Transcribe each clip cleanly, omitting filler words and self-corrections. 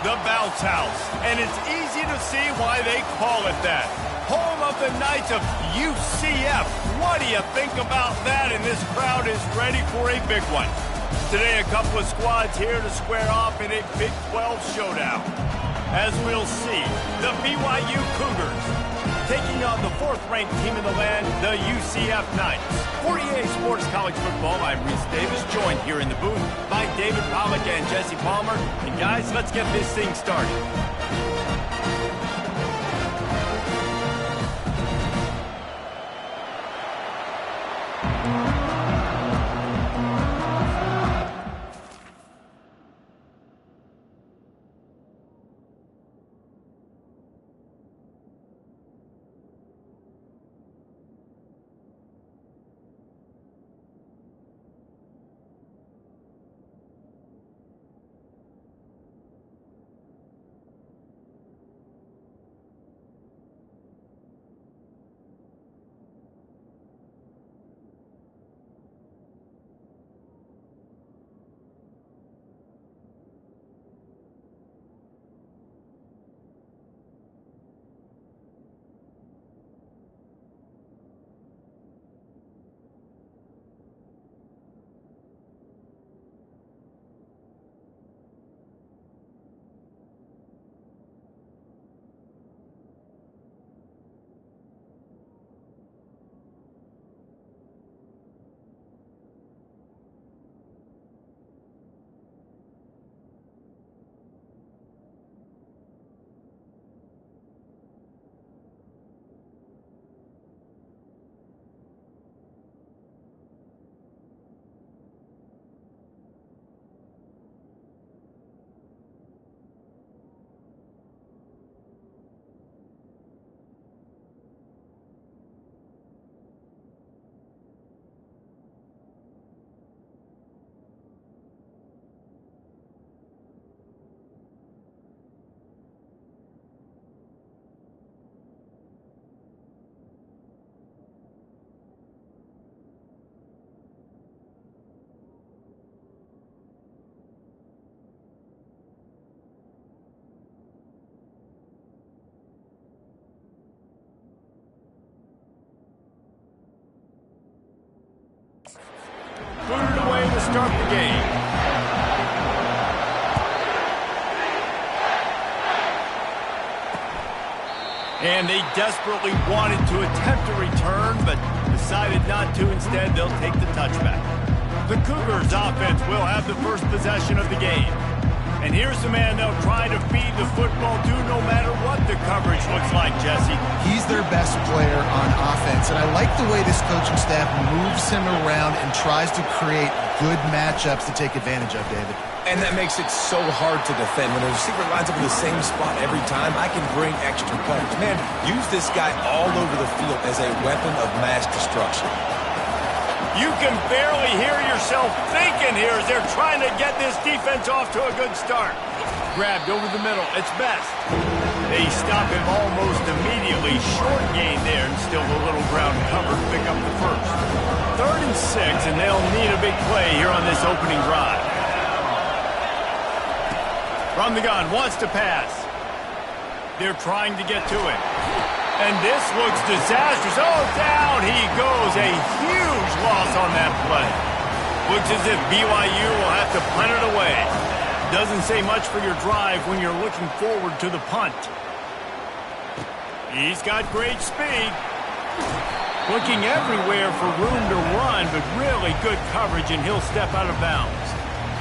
The Bounce House, and it's easy to see why they call it that. Home of the Knights of UCF. What do you think about that? And this crowd is ready for a big one. Today, a couple of squads here to square off in a Big 12 showdown. As we'll see, the BYU Cougars taking on the fourth-ranked team in the land, the UCF Knights. 48 Sports College Football, I'm Reese Davis, joined here in the booth by David Pollack and Jesse Palmer. And guys, let's get this thing started. Booted away to start the game. And they desperately wanted to attempt a return, but decided not to. Instead, they'll take the touchback. The Cougars offense will have the first possession of the game. And here's the man they'll try to feed the football to no matter what the coverage looks like, Jesse. He's their best player on offense, and I like the way this coaching staff moves him around and tries to create good matchups to take advantage of, David. And that makes it so hard to defend. When a receiver lines up in the same spot every time, I can bring extra coverage. Man, use this guy all over the field as a weapon of mass destruction. You can barely hear yourself thinking here as they're trying to get this defense off to a good start. Grabbed over the middle. It's Best. They stop him almost immediately. Short gain there and still a little ground cover to pick up the first. 3rd and 6, and they'll need a big play here on this opening drive. From the gun, wants to pass. They're trying to get to it. And this looks disastrous. Oh, down he goes. A huge loss on that play. Looks as if BYU will have to punt it away. Doesn't say much for your drive when you're looking forward to the punt. He's got great speed. Looking everywhere for room to run, but really good coverage, and he'll step out of bounds.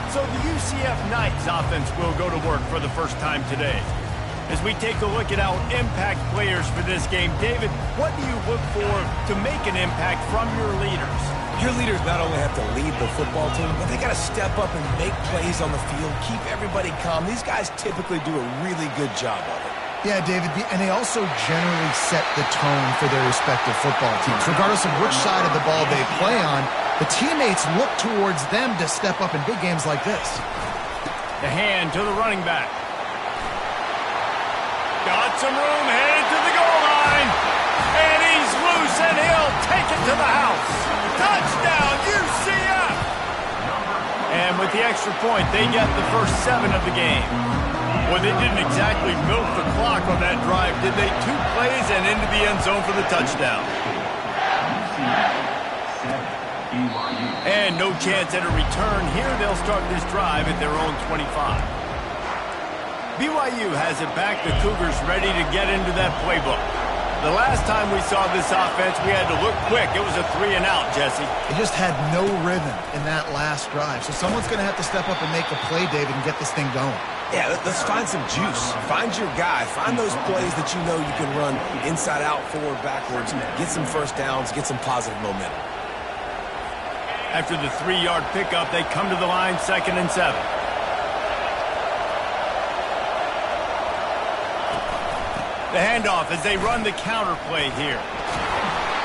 So the UCF Knights offense will go to work for the first time today. As we take a look at our impact players for this game, David, what do you look for to make an impact from your leaders? Your leaders not only have to lead the football team, but they got to step up and make plays on the field, keep everybody calm. These guys typically do a really good job of it. Yeah, David, and they also generally set the tone for their respective football teams. Regardless of which side of the ball they play on, the teammates look towards them to step up in big games like this. The hand to the running back. Got some room, headed to the goal line. And he's loose, and he'll take it to the house. Touchdown, UCF! And with the extra point, they get the first 7 of the game. Well, they didn't exactly milk the clock on that drive, did they? 2 plays and into the end zone for the touchdown. And no chance at a return here. They'll start this drive at their own 25. BYU has it back. The Cougars ready to get into that playbook. The last time we saw this offense, we had to look quick. It was a 3-and-out, Jesse. They just had no rhythm in that last drive. So someone's going to have to step up and make a play, David, and get this thing going. Yeah, let's find some juice. Find your guy. Find those plays that you know you can run inside out, forward, backwards. Get some first downs. Get some positive momentum. After the 3-yard pickup, they come to the line, 2nd and 7. The handoff as they run the counter play here.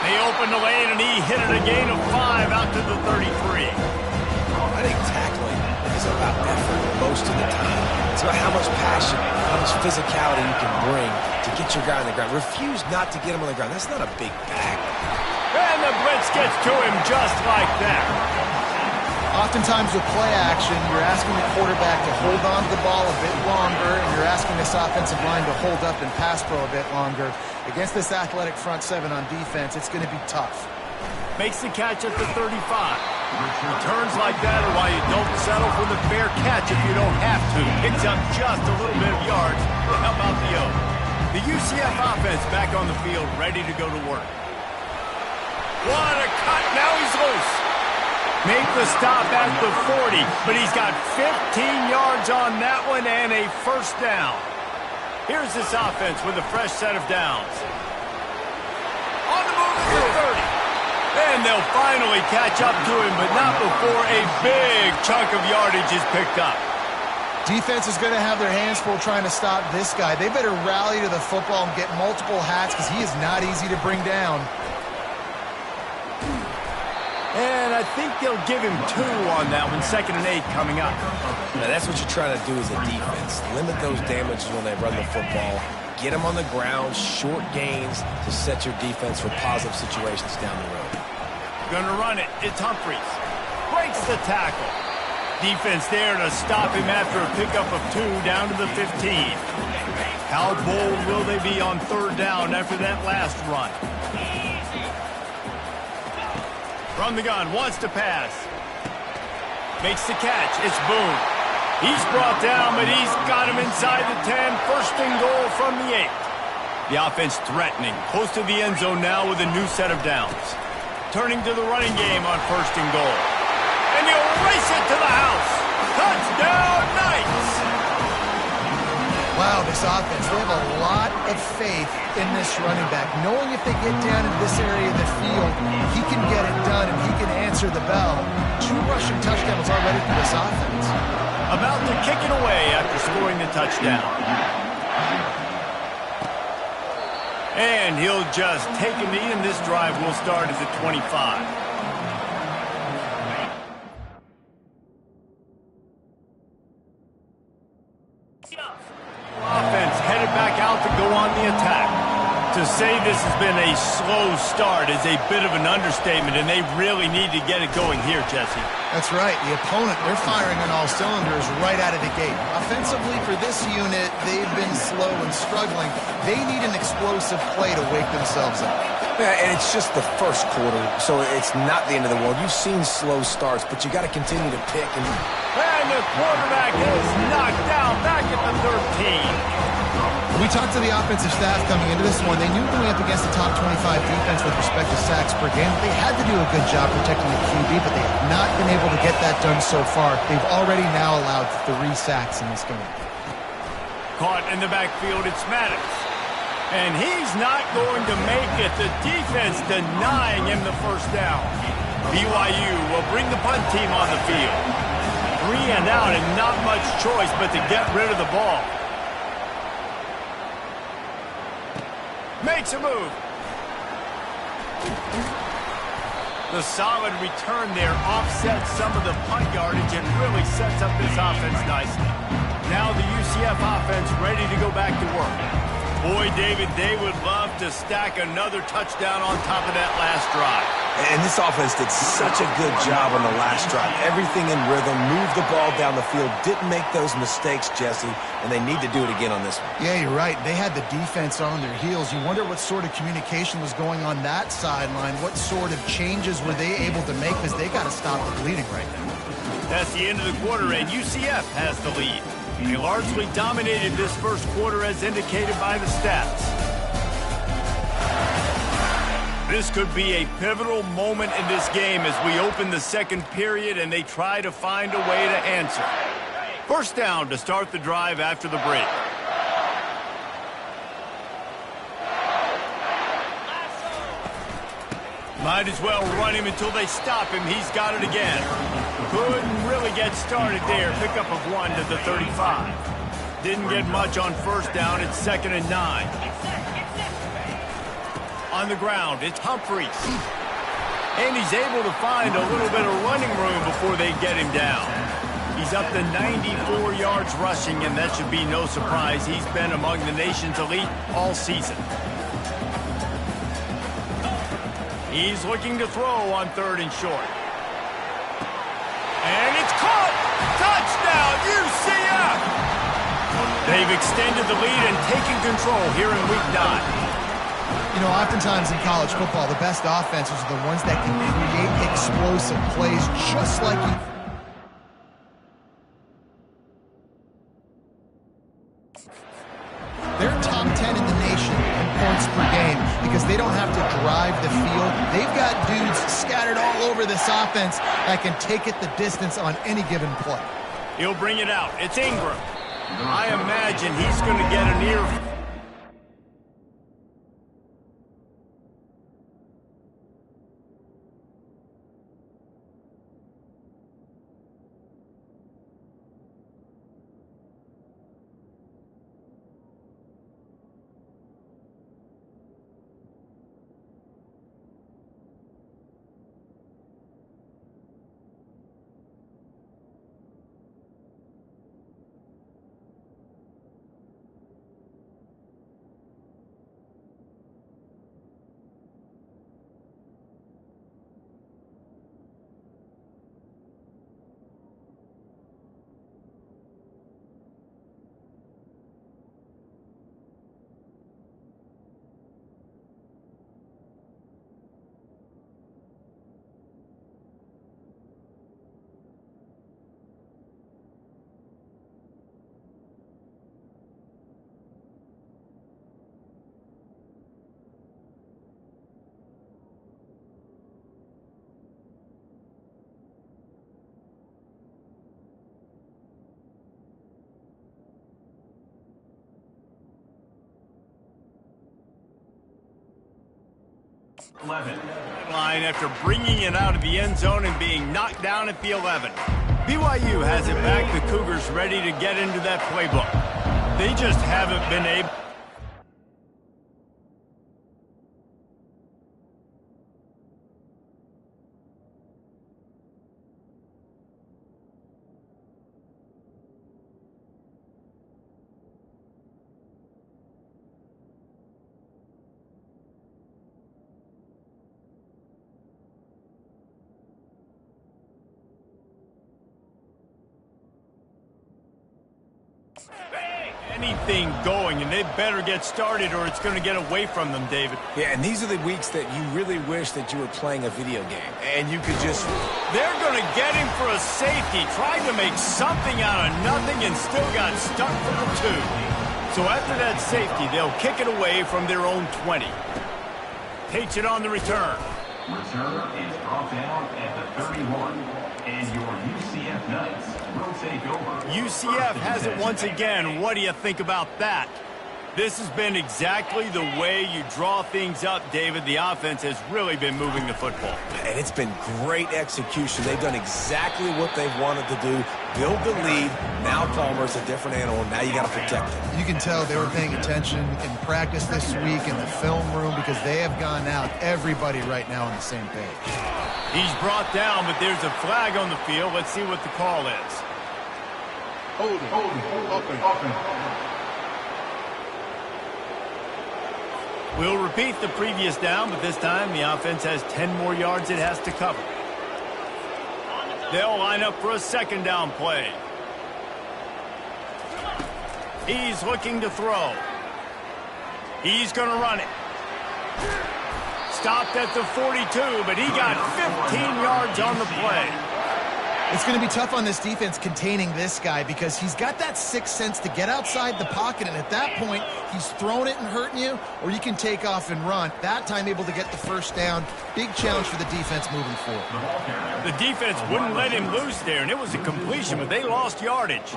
They open the lane, and he hit it a gain of 5 out to the 33. I think tackling is about effort most of the time. It's about how much passion, how much physicality you can bring to get your guy on the ground. Refuse not to get him on the ground. That's not a big back. And the blitz gets to him just like that. Oftentimes with play action, you're asking the quarterback to hold on to the ball a bit longer, and you're asking this offensive line to hold up and pass pro a bit longer. Against this athletic front 7 on defense, it's going to be tough. Makes the catch at the 35. Returns like that are why you don't settle for the fair catch if you don't have to. Picks up just a little bit of yards to help out the O. The UCF offense back on the field, ready to go to work. What a cut. Now he's loose. Make the stop at the 40, but he's got 15 yards on that one and a first down. Here's this offense with a fresh set of downs. On the move to the 30. And they'll finally catch up to him, but not before a big chunk of yardage is picked up. Defense is going to have their hands full trying to stop this guy. They better rally to the football and get multiple hats because he is not easy to bring down. And I think they'll give him 2 on that one. 2nd and 8 coming up. Now, that's what you're trying to do as a defense. Limit those damages when they run the football. Get them on the ground, short gains to set your defense for positive situations down the road. Gonna run it. It's Humphries. Breaks the tackle. Defense there to stop him after a pickup of 2 down to the 15. How bold will they be on 3rd down after that last run? From the gun, wants to pass. Makes the catch. It's Boone. He's brought down, but he's got him inside the 10. 1st and goal from the 8. The offense threatening. Close to the end zone now with a new set of downs. Turning to the running game on 1st and goal. And he'll race it to the house. Touchdown, Knights! Wow, this offense, they have a lot of faith in this running back. Knowing if they get down into this area of the field, he can get it done and he can answer the bell. 2 rushing touchdowns already for this offense. About to kick it away after scoring the touchdown. And he'll just take a knee, and this drive will start at the 25. Offense headed back out to go on the attack. To say this has been a slow start is a bit of an understatement, and they really need to get it going here, Jesse. That's right. The opponent, they're firing on all cylinders right out of the gate. Offensively, for this unit, they've been slow and struggling. They need an explosive play to wake themselves up. Yeah, and it's just the first quarter, so it's not the end of the world. You've seen slow starts, but you got to continue to pick. And the quarterback is knocked down back at the 13. We talked to the offensive staff coming into this one. They knew going up against the top 25 defense with respect to sacks per game. They had to do a good job protecting the QB, but they have not been able to get that done so far. They've already now allowed 3 sacks in this game. Caught in the backfield, it's Maddox. And he's not going to make it. The defense denying him the first down. BYU will bring the punt team on the field. 3 and out and not much choice but to get rid of the ball. Makes a move. The solid return there offsets some of the punt yardage and really sets up this offense nicely. Now the UCF offense ready to go back to work. Boy, David, they would love to stack another touchdown on top of that last drive. And this offense did such a good job on the last drive. Everything in rhythm, moved the ball down the field, didn't make those mistakes, Jesse, and they need to do it again on this one. Yeah, you're right. They had the defense on their heels. You wonder what sort of communication was going on that sideline. What sort of changes were they able to make, because they got to stop the bleeding right now. That's the end of the quarter, and UCF has the lead. They largely dominated this first quarter as indicated by the stats. This could be a pivotal moment in this game as we open the second period and they try to find a way to answer. First down to start the drive after the break. Might as well run him until they stop him. He's got it again. Couldn't really get started there. Pickup of 1 to the 35. Didn't get much on first down. It's 2nd and 9. On the ground, it's Humphries. And he's able to find a little bit of running room before they get him down. He's up to 94 yards rushing, and that should be no surprise. He's been among the nation's elite all season. He's looking to throw on 3rd and short. And it's caught! Touchdown, UCF! They've extended the lead and taken control here in Week 9. You know, oftentimes in college football, the best offenses are the ones that can create explosive plays just like you. They're top 10 in the nation in points per game because they don't have to drive the field. They've got dudes scattered all over this offense that can take it the distance on any given play. He'll bring it out. It's Ingram. I imagine he's going to get an ear. Line after bringing it out of the end zone and being knocked down at the 11. BYU has it back. The Cougars ready to get into that playbook. They just haven't been able. Anything going, and they better get started or it's going to get away from them, David. Yeah, and these are the weeks that you really wish that you were playing a video game and you could just... They're going to get him for a safety, tried to make something out of nothing and still got stuck for the 2. So after that safety, they'll kick it away from their own 20. Takes it on the return. Return is brought down at the 31, and your UCF Knights will take over. UCF has it once again. What do you think about that? This has been exactly the way you draw things up, David. The offense has really been moving the football. And it's been great execution. They've done exactly what they've wanted to do. Build the lead. Now Palmer's a different animal. Now you got to protect him. You can tell they were paying attention in practice this week in the film room because they have gone out. Everybody right now on the same page. He's brought down, but there's a flag on the field. Let's see what the call is. Holding. We'll repeat the previous down, but this time the offense has 10 more yards it has to cover. They'll line up for a second down play. He's looking to throw. He's going to run it. Stopped at the 42, but he got 15 yards on the play. It's going to be tough on this defense containing this guy because he's got that sixth sense to get outside the pocket, and at that point, he's throwing it and hurting you, or you can take off and run. That time able to get the first down. Big challenge for the defense moving forward. The defense wouldn't let him loose there, and it was a completion, but they lost yardage.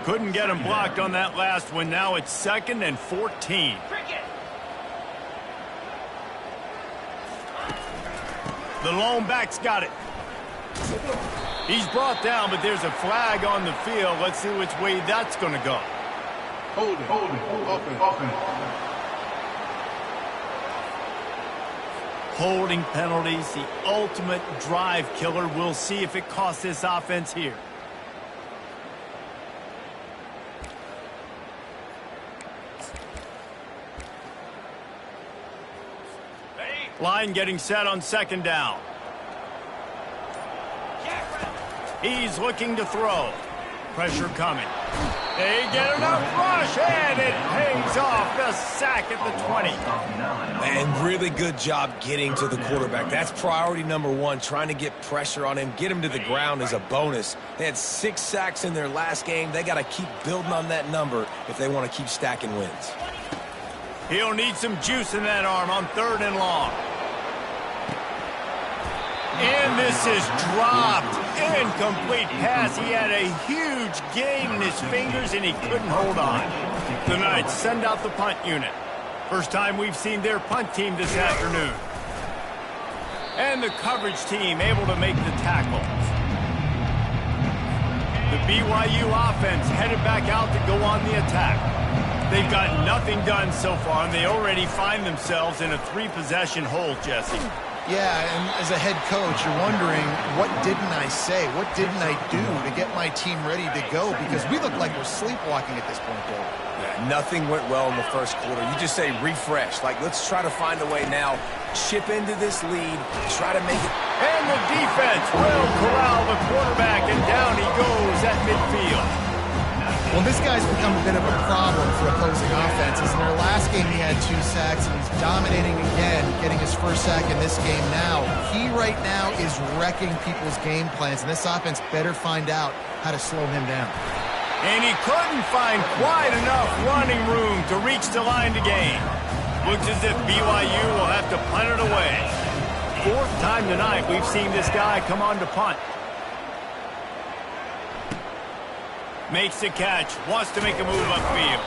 Couldn't get him blocked on that last one. Now it's 2nd and 14. The lone back's got it. He's brought down, but there's a flag on the field. Let's see which way that's going to go. Hold it. Open. Holding penalties, the ultimate drive killer. We'll see if it costs this offense here. Line getting set on second down. He's looking to throw. Pressure coming. They get enough rush, and it pays off. The sack at the 20. And really good job getting to the quarterback. That's priority number one, trying to get pressure on him. Get him to the ground is a bonus. They had 6 sacks in their last game. They got to keep building on that number if they want to keep stacking wins. He'll need some juice in that arm on 3rd and long. And this is dropped. Incomplete pass. He had a huge gain in his fingers, and he couldn't hold on. The Knights send out the punt unit. First time we've seen their punt team this afternoon. And the coverage team able to make the tackles. The BYU offense headed back out to go on the attack. They've got nothing done so far, and they already find themselves in a 3-possession hole, Jesse. Yeah, and as a head coach, you're wondering, what didn't I say? What didn't I do to get my team ready to go? Because we look like we're sleepwalking at this point, Dave. Yeah, nothing went well in the first quarter. You just say refresh. Like, let's try to find a way now. Chip into this lead. Try to make it. And the defense will corral the quarterback, and down he goes at midfield. Well, this guy's become a bit of a problem for opposing offenses. In their last game, he had 2 sacks, and he's dominating again, getting his first sack in this game now. He right now is wrecking people's game plans, and this offense better find out how to slow him down. And he couldn't find quite enough running room to reach the line to gain. Looks as if BYU will have to punt it away. 4th time tonight we've seen this guy come on to punt. Makes the catch, wants to make a move upfield.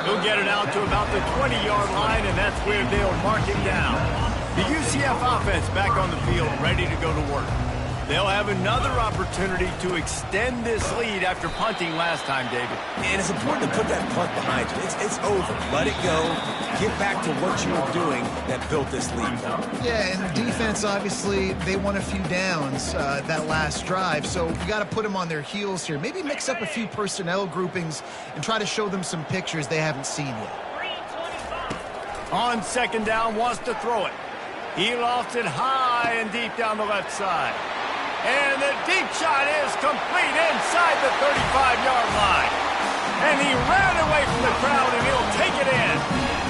He'll get it out to about the 20-yard line, and that's where they'll mark him down. The UCF offense back on the field, ready to go to work. They'll have another opportunity to extend this lead after punting last time, David. And it's important to put that punt behind you. It's over. Let it go. Get back to what you were doing that built this lead. Yeah, and the defense, obviously, they won a few downs that last drive, so you got to put them on their heels here. Maybe mix up a few personnel groupings and try to show them some pictures they haven't seen yet. On second down, wants to throw it. He lofts it high and deep down the left side. And the deep shot is complete inside the 35-yard line. And he ran away from the crowd, and he'll take it in.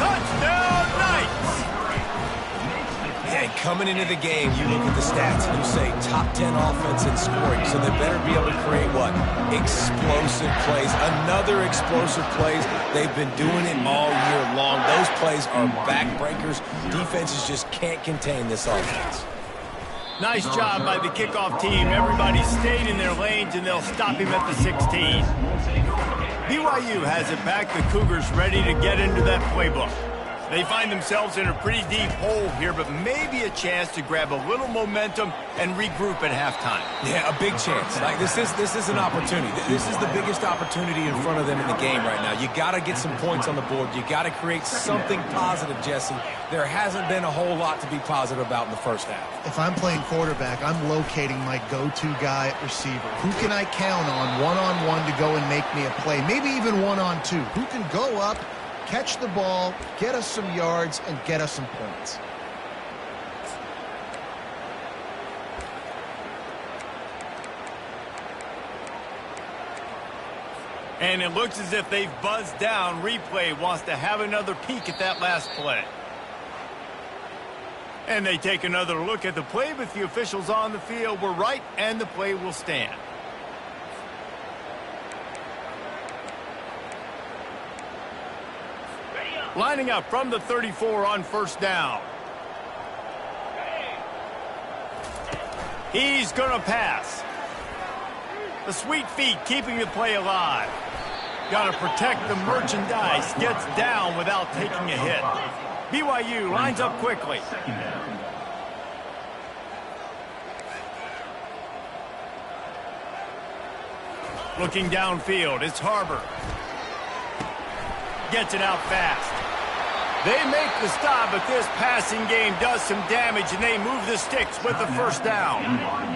Touchdown, Knights! And coming into the game, you look at the stats and you say top 10 offense in scoring, so they better be able to create what? Explosive plays. Another explosive plays. They've been doing it all year long. Those plays are backbreakers. Defenses just can't contain this offense. Nice job by the kickoff team. Everybody stayed in their lanes, and they'll stop him at the 16. BYU has it back. The Cougars ready to get into that playbook. They find themselves in a pretty deep hole here, but maybe a chance to grab a little momentum and regroup at halftime. Yeah, a big chance. Like this is an opportunity. This is the biggest opportunity in front of them in the game right now. You got to get some points on the board. You got to create something positive, Jesse. There hasn't been a whole lot to be positive about in the first half. If I'm playing quarterback, I'm locating my go-to guy at receiver. Who can I count on one-on-one to go and make me a play? Maybe even one-on-two. Who can go up, Catch the ball, get us some yards, and get us some points. And it looks as if they've buzzed down. Replay wants to have another peek at that last play. And they take another look at the play, but the officials on the field were right, and the play will stand. Lining up from the 34 on first down. He's going to pass. The sweet feet keeping the play alive. Got to protect the merchandise. Gets down without taking a hit. BYU lines up quickly. Looking downfield, it's Harbor. Gets it out fast. They make the stop, but this passing game does some damage, and they move the sticks with the first down.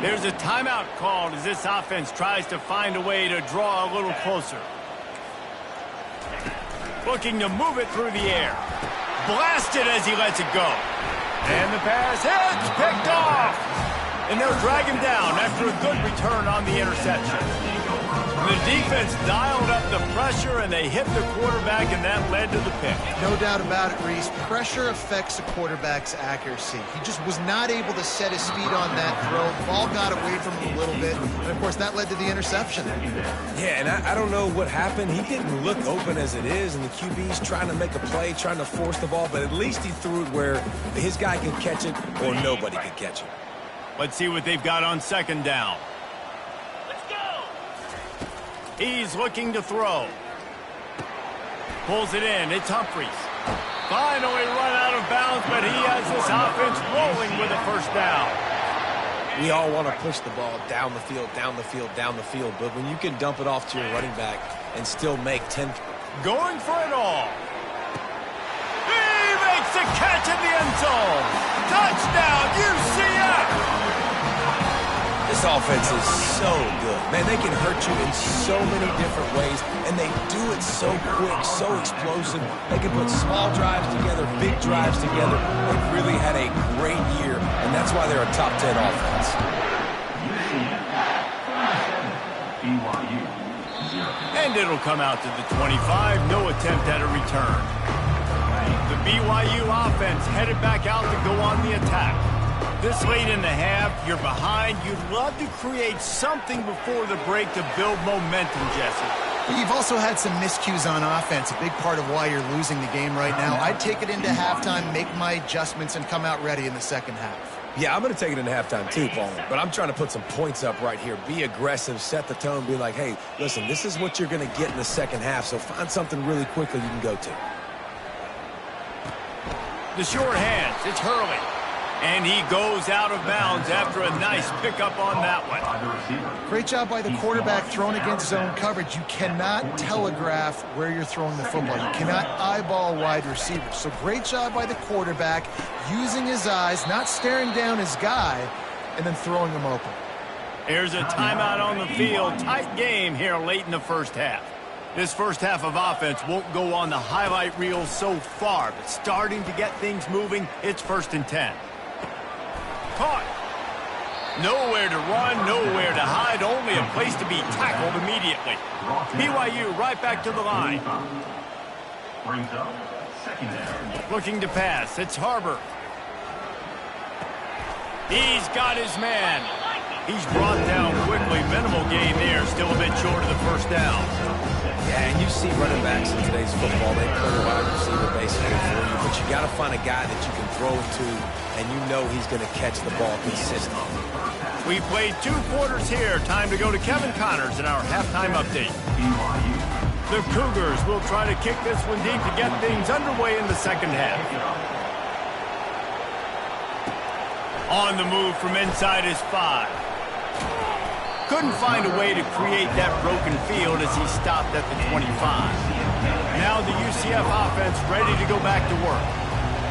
There's a timeout called as this offense tries to find a way to draw a little closer. Looking to move it through the air. Blasted as he lets it go. And the pass hits, picked off. And they'll drag him down after a good return on the interception. The defense dialed up the pressure, and they hit the quarterback, and that led to the pick. No doubt about it, Reese. Pressure affects a quarterback's accuracy. He just was not able to set his feet on that throw. The ball got away from him a little bit, and, of course, that led to the interception. Yeah, and I don't know what happened. He didn't look open as it is, and the QB's trying to make a play, trying to force the ball, but at least he threw it where his guy could catch it or nobody could catch it. Let's see what they've got on second down. He's looking to throw. Pulls it in. It's Humphries. Finally run out of bounds, but he has this offense rolling with a first down. We all want to push the ball down the field, down the field, down the field, but when you can dump it off to your running back and still make 10... Going for it all. He makes the catch in the end zone. Touchdown, UCF! This offense is so good. Man, they can hurt you in so many different ways, and they do it so quick, so explosive. They can put small drives together, big drives together. They've really had a great year, and that's why they're a top 10 offense. And it'll come out to the 25. No attempt at a return. The BYU offense headed back out to go on the attack. This late in the half, you're behind. You'd love to create something before the break to build momentum, Jesse. You've also had some miscues on offense, a big part of why you're losing the game right now. I'd take it into halftime, make my adjustments, and come out ready in the second half. Yeah, I'm going to take it into halftime too, Paul. But I'm trying to put some points up right here. Be aggressive, set the tone, be like, hey, listen, this is what you're going to get in the second half, so find something really quickly you can go to. The short hands, it's Hurley. And he goes out of bounds after a nice pickup on that one. Great job by the quarterback throwing against zone coverage. You cannot telegraph where you're throwing the football. You cannot eyeball wide receivers. So great job by the quarterback using his eyes, not staring down his guy, and then throwing him open. Here's a timeout on the field. Tight game here late in the first half. This first half of offense won't go on the highlight reel so far, but starting to get things moving, it's 1st and 10. Caught. Nowhere to run, nowhere to hide, only a place to be tackled immediately. BYU right back to the line. Brings up second down. Looking to pass, it's Harbor. He's got his man. He's brought down quickly. Minimal gain there, still a bit short of the first down. Yeah, and you see running backs in today's football, they play a wide receiver basically for you, but you got to find a guy that you can throw it to, and you know he's going to catch the ball consistently. We played 2 quarters here. Time to go to Kevin Connors in our halftime update. The Cougars will try to kick this one deep to get things underway in the second half. On the move from inside is 5. Couldn't find a way to create that broken field as he stopped at the 25. Now the UCF offense ready to go back to work.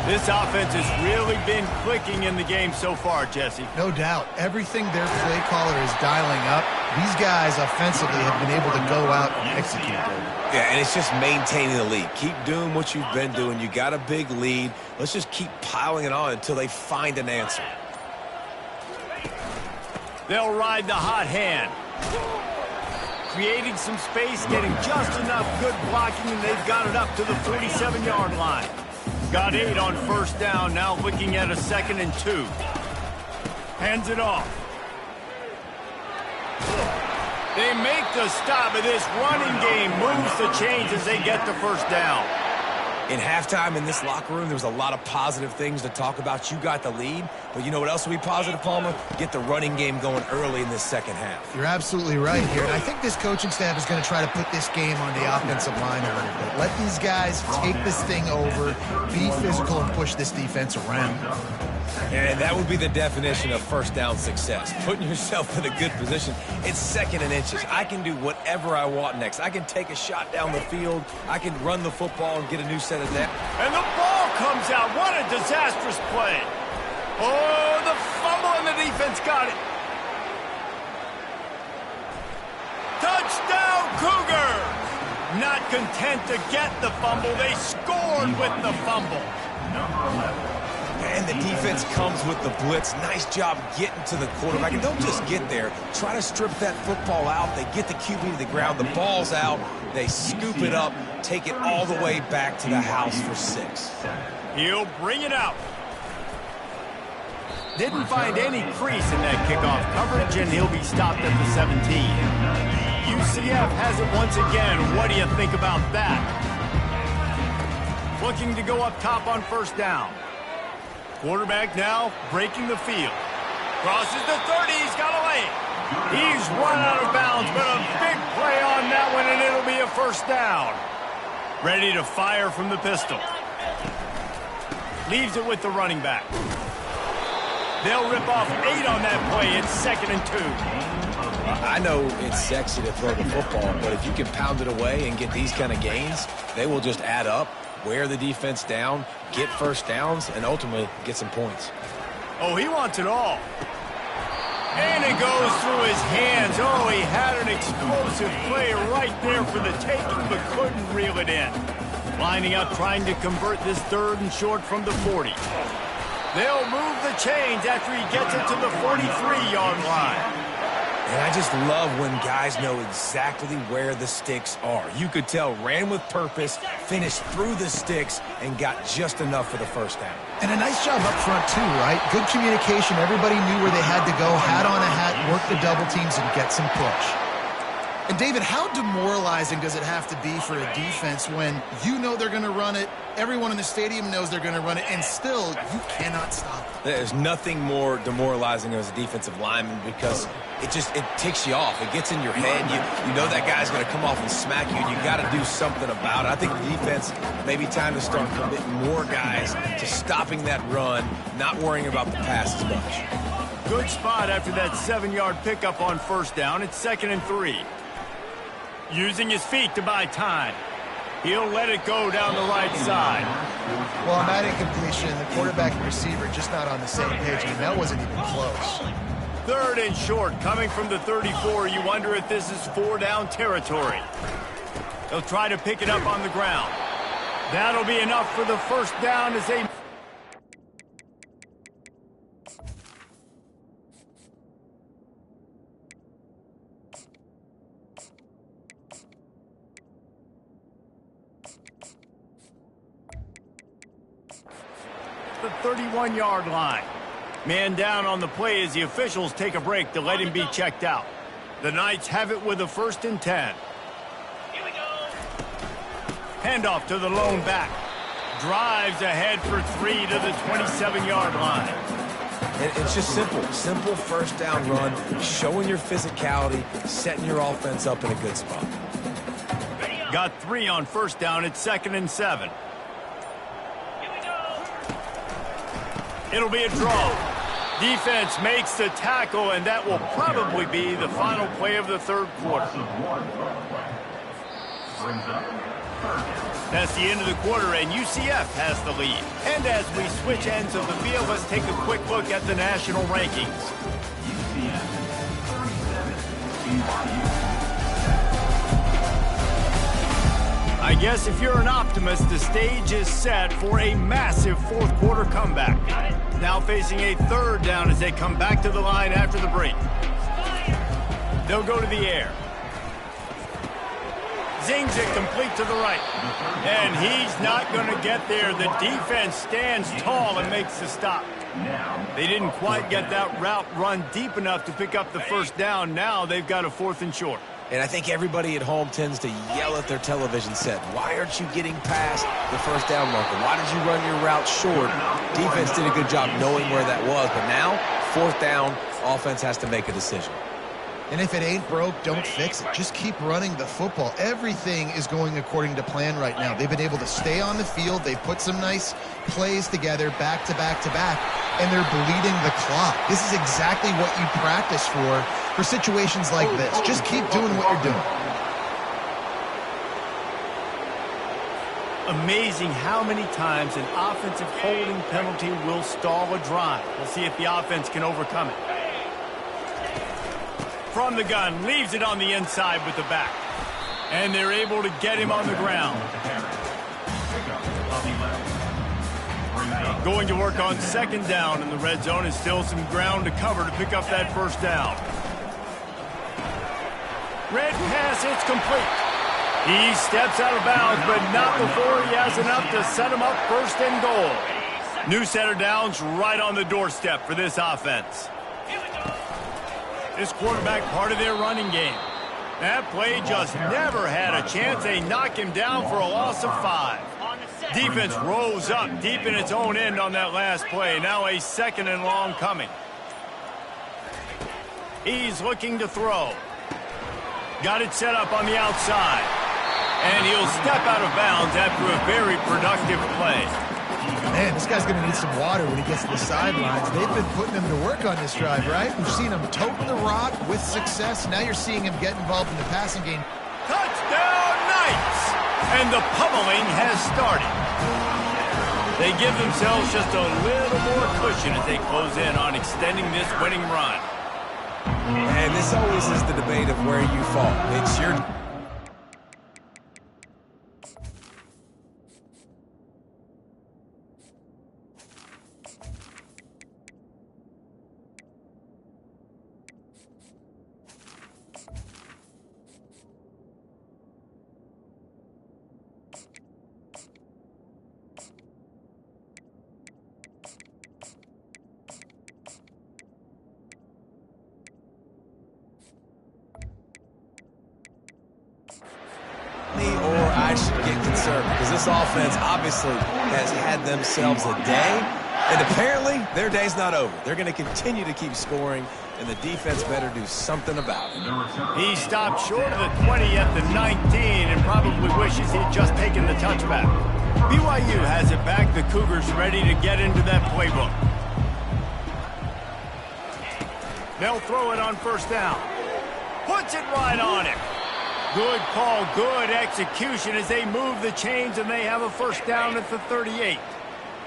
This offense has really been clicking in the game so far, Jesse. No doubt. Everything their play caller is dialing up These guys offensively have been able to go out and execute. Yeah, and it's just maintaining the lead. Keep doing what you've been doing. You got a big lead. Let's just keep piling it on until they find an answer. They'll ride the hot hand. Creating some space, getting just enough good blocking, and they've got it up to the 47-yard line. Got 8 on first down, now looking at a 2nd and 2. Hands it off. They make the stop, but this running game moves the chains as they get the first down. In halftime in this locker room, there was a lot of positive things to talk about. You got the lead, but you know what else will be positive, Palmer? Get the running game going early in this second half. You're absolutely right here. And I think this coaching staff is going to try to put this game on the offensive line a little bit. Let these guys take this thing over, be physical, and push this defense around. And that would be the definition of first down success. Putting yourself in a good position. It's 2nd and inches. I can do whatever I want next. I can take a shot down the field. I can run the football and get a new set of depth. And the ball comes out. What a disastrous play. Oh, the fumble, and the defense got it. Touchdown, Cougars! Not content to get the fumble, they scored with the fumble. And the defense comes with the blitz. Nice job getting to the quarterback. And don't just get there. Try to strip that football out. They get the QB to the ground. The ball's out. They scoop it up, take it all the way back to the house for 6. He'll bring it out. Didn't find any crease in that kickoff coverage, and he'll be stopped at the 17. UCF has it once again. What do you think about that? Looking to go up top on first down. Quarterback now breaking the field. Crosses the 30. He's got a lane. He's run out of bounds, but a big play on that one, and it'll be a first down. Ready to fire from the pistol. Leaves it with the running back. They'll rip off 8 on that play. It's 2nd and 2. I know it's sexy to throw the football, but if you can pound it away and get these kind of gains, they will just add up, wear the defense down, get first downs, and ultimately get some points. Oh, he wants it all. And it goes through his hands. Oh, he had an explosive play right there for the taking, but couldn't reel it in. Lining up, trying to convert this 3rd and short from the 40. They'll move the chains after he gets it to the 43-yard line. And I just love when guys know exactly where the sticks are. You could tell, ran with purpose, finished through the sticks, and got just enough for the first down. And a nice job up front, too, right? Good communication. Everybody knew where they had to go, hat on a hat, work the double teams, and get some push. And, David, how demoralizing does it have to be for a defense when you know they're going to run it, everyone in the stadium knows they're going to run it, and still you cannot stop it? There's nothing more demoralizing as a defensive lineman because it ticks you off. It gets in your head. You know that guy's going to come off and smack you, and you got to do something about it. I think the defense, maybe time to start committing more guys to stopping that run, not worrying about the pass as much. Good spot after that 7-yard pickup on first down. It's 2nd and 3. Using his feet to buy time. He'll let it go down the right side. Well, on that incompletion, the quarterback and receiver just not on the same page. I mean, that wasn't even close. 3rd and short, coming from the 34. You wonder if this is 4-down territory. They'll try to pick it up on the ground. That'll be enough for the first down as they... the 31-yard line. Man down on the play as the officials take a break to let him be checked out. The Knights have it with a 1st and 10. Here we go. Handoff to the lone back. Drives ahead for 3 to the 27-yard line. It's just simple. Simple first down run, showing your physicality, setting your offense up in a good spot. Got 3 on first down. It's 2nd and 7. It'll be a draw. Defense makes the tackle, and that will probably be the final play of the 3rd quarter. That's the end of the quarter, and UCF has the lead. And as we switch ends of the field, let's take a quick look at the national rankings. I guess if you're an optimist, the stage is set for a massive fourth quarter comeback. Now facing a third down as they come back to the line after the break. They'll go to the air. Zings it complete to the right. And he's not going to get there. The defense stands tall and makes the stop. They didn't quite get that route run deep enough to pick up the first down. Now they've got a 4th and short. And I think everybody at home tends to yell at their television set, why aren't you getting past the first down marker? Why did you run your route short? Defense did a good job knowing where that was, but now, 4th down, offense has to make a decision. And if it ain't broke, don't fix it. Just keep running the football. Everything is going according to plan right now. They've been able to stay on the field. They've put some nice plays together back to back to back, and they're bleeding the clock. This is exactly what you practice for situations like this. Just keep doing what you're doing. Amazing how many times an offensive holding penalty will stall a drive. We'll see if the offense can overcome it. From the gun, leaves it on the inside with the back. And they're able to get him on the ground. Going to work on 2nd down in the red zone, and still some ground to cover to pick up that first down. Red pass, it's complete. He steps out of bounds, but not before he has enough to set him up 1st and goal. New set of downs right on the doorstep for this offense. This quarterback part of their running game. That play just never had a chance. They knock him down for a loss of 5. Defense rose up deep in its own end on that last play. Now a 2nd and long coming. He's looking to throw. Got it set up on the outside. And he'll step out of bounds after a very productive play. Man, this guy's going to need some water when he gets to the sidelines. They've been putting him to work on this drive, right? We've seen him toting the rock with success. Now you're seeing him get involved in the passing game. Touchdown, Knights! And the pummeling has started. They give themselves just a little more cushion as they close in on extending this winning run. And this always is the debate of where you fall. It's your... or I should get concerned because this offense obviously has had themselves a day, and apparently their day's not over. They're going to continue to keep scoring, and the defense better do something about it. He stopped short of the 20 at the 19 and probably wishes he'd just taken the touchback. BYU has it back. The Cougars ready to get into that playbook. They'll throw it on 1st down. Puts it right on him. Good call, good execution as they move the chains, and they have a 1st down at the 38.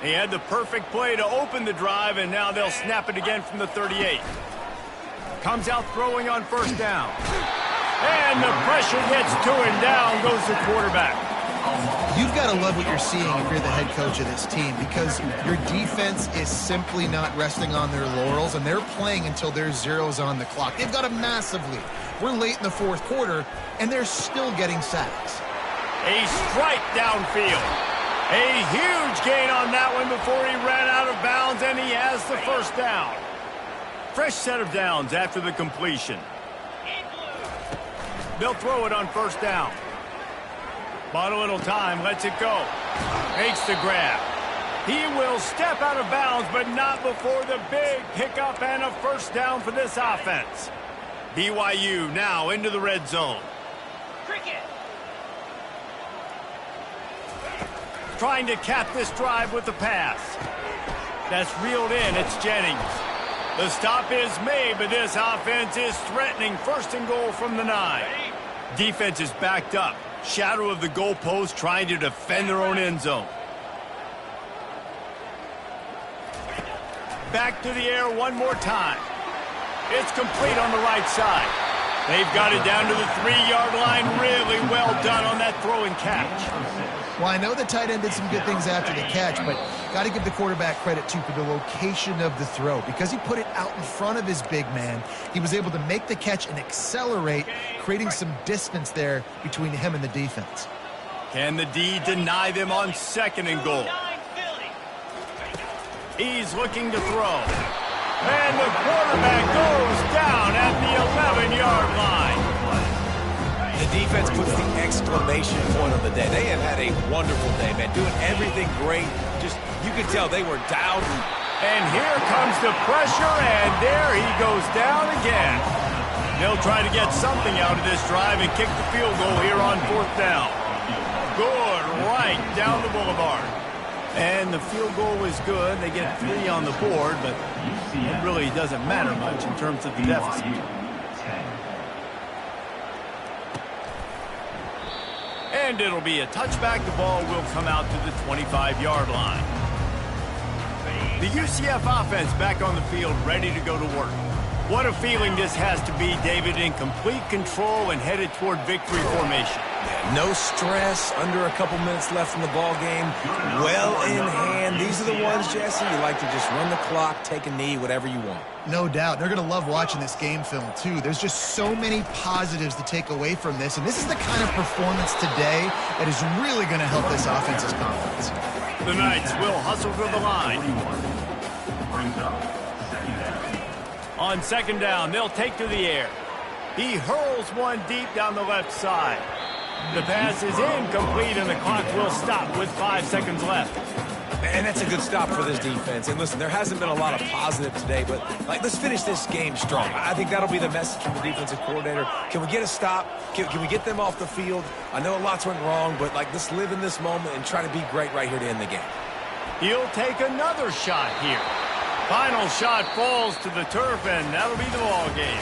They had the perfect play to open the drive, and now they'll snap it again from the 38. Comes out throwing on 1st down. And the pressure gets to him. Down goes the quarterback. You've got to love what you're seeing if you're the head coach of this team, because your defense is simply not resting on their laurels, and they're playing until there's zeros on the clock. They've got a massive lead. We're late in the 4th quarter, and they're still getting sacks. A strike downfield. A huge gain on that one before he ran out of bounds, and he has the 1st down. Fresh set of downs after the completion. They'll throw it on 1st down. Bought a little time, lets it go. Makes the grab. He will step out of bounds, but not before the big pickup and a 1st down for this offense. BYU now into the red zone. Cricket. Trying to cap this drive with the pass. That's reeled in. It's Jennings. The stop is made, but this offense is threatening 1st and goal from the 9. Defense is backed up. Shadow of the goalpost, trying to defend their own end zone. Back to the air one more time. It's complete on the right side. They've got it down to the 3-yard line. Really well done on that throw and catch. Well, I know the tight end did some good things after the catch, but got to give the quarterback credit, too, for the location of the throw. Because he put it out in front of his big man, he was able to make the catch and accelerate, creating some distance there between him and the defense. Can the D deny them on 2nd and goal? He's looking to throw. And the quarterback goes down at the 11-yard line. The defense puts the exclamation point on the day. They have had a wonderful day, man. Doing everything great. Just, you can tell they were down. And here comes the pressure, and there he goes down again. They'll try to get something out of this drive and kick the field goal here on 4th down. Good, right down the boulevard. And the field goal was good. They get 3 on the board, but it really doesn't matter much in terms of the deficit. And it'll be a touchback. The ball will come out to the 25-yard line. The UCF offense back on the field, ready to go to work. What a feeling this has to be, David, in complete control and headed toward victory formation. No stress, under a couple minutes left in the ball game. Well in hand. These are the ones, Jesse, you like to just run the clock, take a knee, whatever you want. No doubt. They're going to love watching this game film, too. There's just so many positives to take away from this, and this is the kind of performance today that is really going to help this offense's confidence. The Knights will hustle to the line. On 2nd down, they'll take to the air. He hurls one deep down the left side. The pass is incomplete, and the clock will stop with 5 seconds left. And that's a good stop for this defense. And listen, there hasn't been a lot of positive today, but let's finish this game strong. I think that'll be the message from the defensive coordinator. Can we get a stop? Can we get them off the field? I know lots went wrong, but let's live in this moment and try to be great right here to end the game. He'll take another shot here. Final shot falls to the turf, and that'll be the ball game.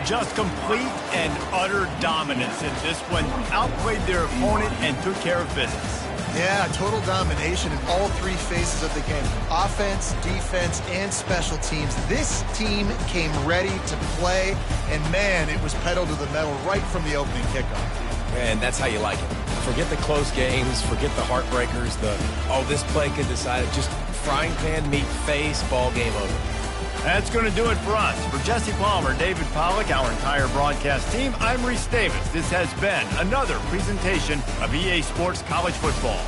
Just complete and utter dominance in this one. Outplayed their opponent and took care of business. Yeah, total domination in all 3 phases of the game. Offense, defense, and special teams. This team came ready to play, and man, it was pedal to the metal right from the opening kickoff. And that's how you like it. Forget the close games, forget the heartbreakers, this play could decide it. Just frying pan, meat, face, ball game over. That's going to do it for us. For Jesse Palmer, David Pollack, our entire broadcast team, I'm Reese Davis. This has been another presentation of EA Sports College Football.